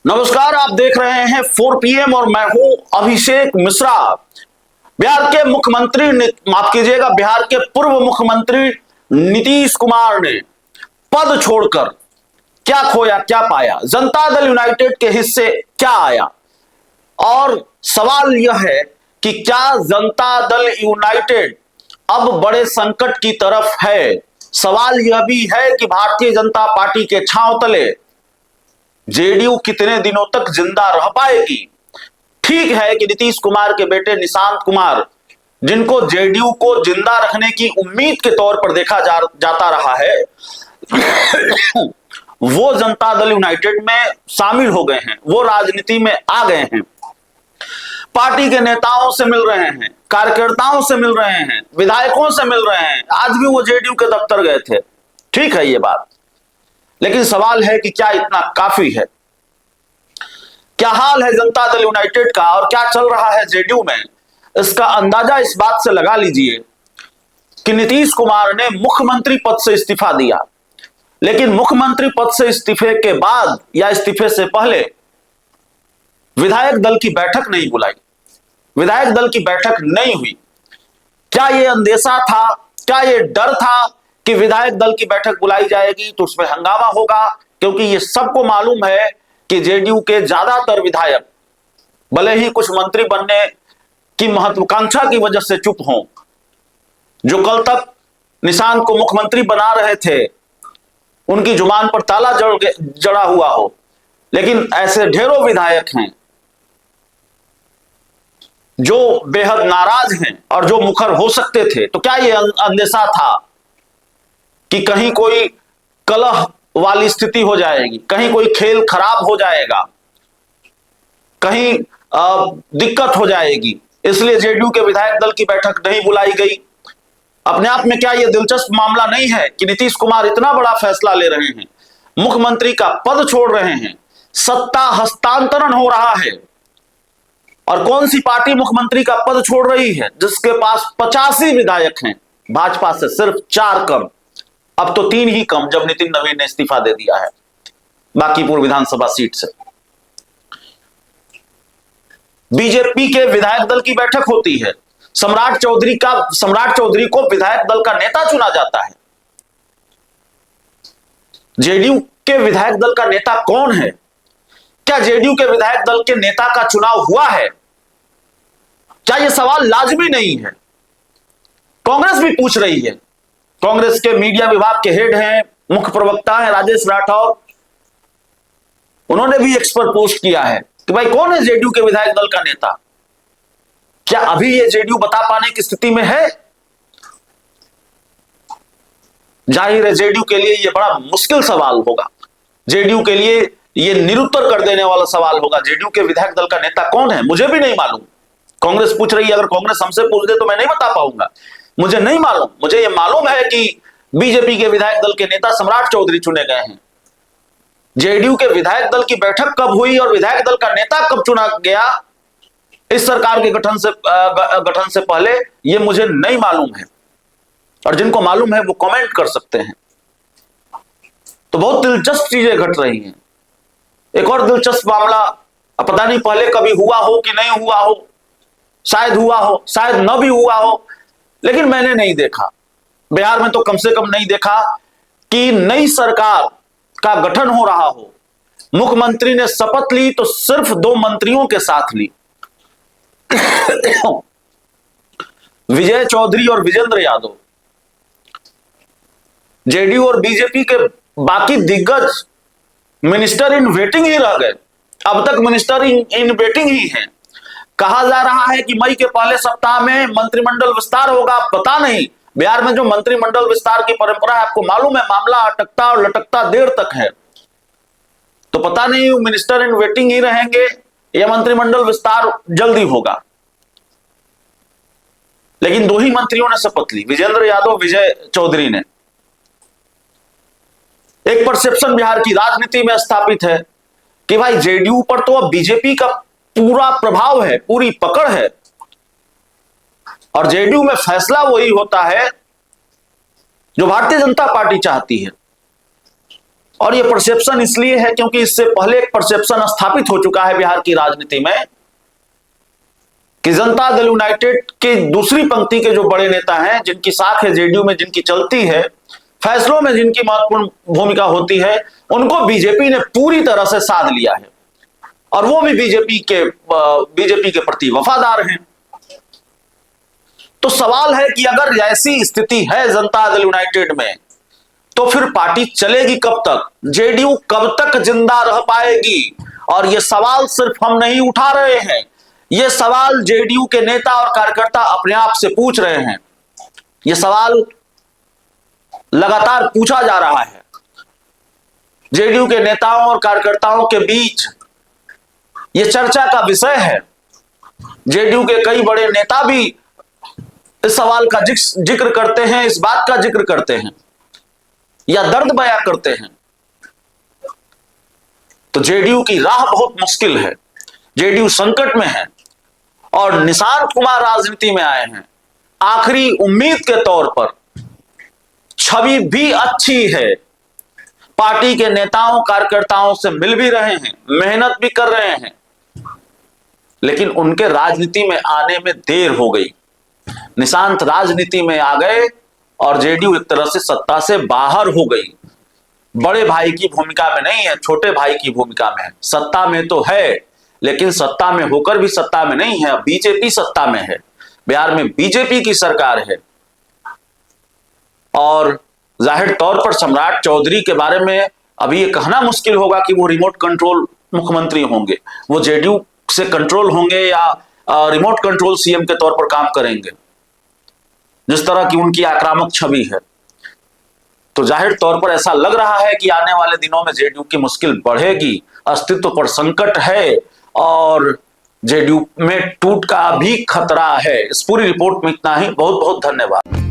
नमस्कार, आप देख रहे हैं 4 PM और मैं हूं अभिषेक मिश्रा। बिहार के मुख्यमंत्री माफ कीजिएगा, बिहार के पूर्व मुख्यमंत्री नीतीश कुमार ने पद छोड़कर क्या खोया क्या पाया, जनता दल यूनाइटेड के हिस्से क्या आया। और सवाल यह है कि क्या जनता दल यूनाइटेड अब बड़े संकट की तरफ है। सवाल यह भी है कि भारतीय जनता पार्टी के छांव तले जेडीयू कितने दिनों तक जिंदा रह पाएगी। ठीक है कि नीतीश कुमार के बेटे निशांत कुमार, जिनको जेडीयू को जिंदा रखने की उम्मीद के तौर पर देखा जाता रहा है, वो जनता दल यूनाइटेड में शामिल हो गए हैं, वो राजनीति में आ गए हैं, पार्टी के नेताओं से मिल रहे हैं, कार्यकर्ताओं से मिल रहे हैं, विधायकों से मिल रहे हैं। आज भी वो जेडीयू के दफ्तर गए थे। ठीक है ये बात, लेकिन सवाल है कि क्या इतना काफी है। क्या हाल है जनता दल यूनाइटेड का और क्या चल रहा है जेडीयू में, इसका अंदाजा इस बात से लगा लीजिए कि नीतीश कुमार ने मुख्यमंत्री पद से इस्तीफा दिया, लेकिन मुख्यमंत्री पद से इस्तीफे के बाद या इस्तीफे से पहले विधायक दल की बैठक नहीं बुलाई, विधायक दल की बैठक नहीं हुई। क्या यह अंदेशा था, क्या यह डर था कि विधायक दल की बैठक बुलाई जाएगी तो उसमें हंगामा होगा? क्योंकि यह सबको मालूम है कि जेडीयू के ज्यादातर विधायक भले ही कुछ मंत्री बनने की महत्वाकांक्षा की वजह से चुप हों, जो कल तक निशांत को मुख्यमंत्री बना रहे थे, उनकी जुबान पर ताला जड़ा हुआ हो, लेकिन ऐसे ढेरों विधायक हैं जो बेहद नाराज हैं और जो मुखर हो सकते थे। तो क्या यह अंदेशा था कि कहीं कोई कलह वाली स्थिति हो जाएगी, कहीं कोई खेल खराब हो जाएगा, कहीं दिक्कत हो जाएगी, इसलिए जेडीयू के विधायक दल की बैठक नहीं बुलाई गई? अपने आप में क्या यह दिलचस्प मामला नहीं है कि नीतीश कुमार इतना बड़ा फैसला ले रहे हैं, मुख्यमंत्री का पद छोड़ रहे हैं, सत्ता हस्तांतरण हो रहा है। और कौन सी पार्टी मुख्यमंत्री का पद छोड़ रही है जिसके पास 85 विधायक हैं? भाजपा से सिर्फ 4 कम, अब तो 3 ही कम जब नितिन नवीन ने इस्तीफा दे दिया है बांकीपुर विधानसभा सीट से। बीजेपी के विधायक दल की बैठक होती है, सम्राट चौधरी को विधायक दल का नेता चुना जाता है। जेडीयू के विधायक दल का नेता कौन है? क्या जेडीयू के विधायक दल के नेता का चुनाव हुआ है? क्या यह सवाल लाजमी नहीं है? कांग्रेस भी पूछ रही है। कांग्रेस के मीडिया विभाग के हेड हैं, मुख्य प्रवक्ता हैं राजेश राठौर, उन्होंने भी एक्स पर पोस्ट किया है कि भाई कौन है जेडीयू के विधायक दल का नेता। क्या अभी ये जेडीयू बता पाने की स्थिति में है? जाहिर है जेडीयू के लिए यह बड़ा मुश्किल सवाल होगा, जेडीयू के लिए यह निरुत्तर कर देने वाला सवाल होगा। जेडीयू के विधायक दल का नेता कौन है मुझे भी नहीं मालूम। कांग्रेस पूछ रही है, अगर कांग्रेस हमसे पूछ दे तो मैं नहीं बता पाऊंगा, मुझे नहीं मालूम। मुझे यह मालूम है कि बीजेपी के विधायक दल के नेता सम्राट चौधरी चुने गए हैं। जेडीयू के विधायक दल की बैठक कब हुई और विधायक दल का नेता कब चुना गया इस सरकार के गठन से पहले, यह मुझे नहीं मालूम है। और जिनको मालूम है वो कमेंट कर सकते हैं। तो बहुत दिलचस्प चीजें घट रही हैं। एक और दिलचस्प मामला, पता नहीं पहले कभी हुआ हो कि नहीं हुआ हो, शायद हुआ हो, शायद न भी हुआ हो, लेकिन मैंने नहीं देखा, बिहार में तो कम से कम नहीं देखा कि नई सरकार का गठन हो रहा हो, मुख्यमंत्री ने शपथ ली तो सिर्फ 2 मंत्रियों के साथ ली, विजय चौधरी और विजेंद्र यादव। जेडीयू और बीजेपी के बाकी दिग्गज मिनिस्टर इन वेटिंग ही रह गए। अब तक मिनिस्टर इन वेटिंग ही हैं। कहा जा रहा है कि मई के पहले सप्ताह में मंत्रिमंडल विस्तार होगा। पता नहीं, बिहार में जो मंत्रिमंडल विस्तार की परंपरा है आपको मालूम है, मामला अटकता और लटकता देर तक है। तो पता नहीं मिनिस्टर इन वेटिंग ही रहेंगे या मंत्रिमंडल विस्तार जल्दी होगा। लेकिन 2 ही मंत्रियों ने शपथ ली, विजेंद्र यादव, विजय चौधरी ने। एक परसेप्शन बिहार की राजनीति में स्थापित है कि भाई जेडीयू पर तो अब बीजेपी का पूरा प्रभाव है, पूरी पकड़ है, और जेडीयू में फैसला वही होता है जो भारतीय जनता पार्टी चाहती है। और ये परसेप्शन इसलिए है क्योंकि इससे पहले एक परसेप्शन स्थापित हो चुका है बिहार की राजनीति में कि जनता दल यूनाइटेड के दूसरी पंक्ति के जो बड़े नेता हैं, जिनकी साख है जेडीयू में, जिनकी चलती है, फैसलों में जिनकी महत्वपूर्ण भूमिका होती है, उनको बीजेपी ने पूरी तरह से साध लिया है और वो भी बीजेपी के प्रति वफादार हैं। तो सवाल है कि अगर ऐसी स्थिति है जनता दल यूनाइटेड में, तो फिर पार्टी चलेगी कब तक, जेडीयू कब तक जिंदा रह पाएगी? और ये सवाल सिर्फ हम नहीं उठा रहे हैं, ये सवाल जेडीयू के नेता और कार्यकर्ता अपने आप से पूछ रहे हैं। ये सवाल लगातार पूछा जा रहा है। जेडीयू के नेताओं और कार्यकर्ताओं के बीच ये चर्चा का विषय है। जेडीयू के कई बड़े नेता भी इस सवाल का जिक्र करते हैं, इस बात का जिक्र करते हैं या दर्द बयां करते हैं। तो जेडीयू की राह बहुत मुश्किल है, जेडीयू संकट में है और निशांत कुमार राजनीति में आए हैं। आखिरी उम्मीद के तौर पर छवि भी अच्छी है, पार्टी के नेताओं कार्यकर्ताओं से मिल भी रहे हैं, मेहनत भी कर रहे हैं, लेकिन उनके राजनीति में आने में देर हो गई। निशांत राजनीति में आ गए और जेडीयू एक तरह से सत्ता से बाहर हो गई। बड़े भाई की भूमिका में नहीं है, छोटे भाई की भूमिका में है। सत्ता में तो है, लेकिन सत्ता में होकर भी सत्ता में नहीं है। बीजेपी सत्ता में है, बिहार में बीजेपी की सरकार है और जाहिर तौर पर सम्राट चौधरी के बारे में अभी ये कहना मुश्किल होगा कि वो रिमोट कंट्रोल मुख्यमंत्री होंगे, वो जेडीयू से कंट्रोल होंगे या रिमोट कंट्रोल सीएम के तौर पर काम करेंगे, जिस तरह की उनकी आक्रामक छवि है। तो जाहिर तौर पर ऐसा लग रहा है कि आने वाले दिनों में जेडीयू की मुश्किल बढ़ेगी, अस्तित्व पर संकट है और जेडीयू में टूट का भी खतरा है। इस पूरी रिपोर्ट में इतना ही। बहुत बहुत धन्यवाद।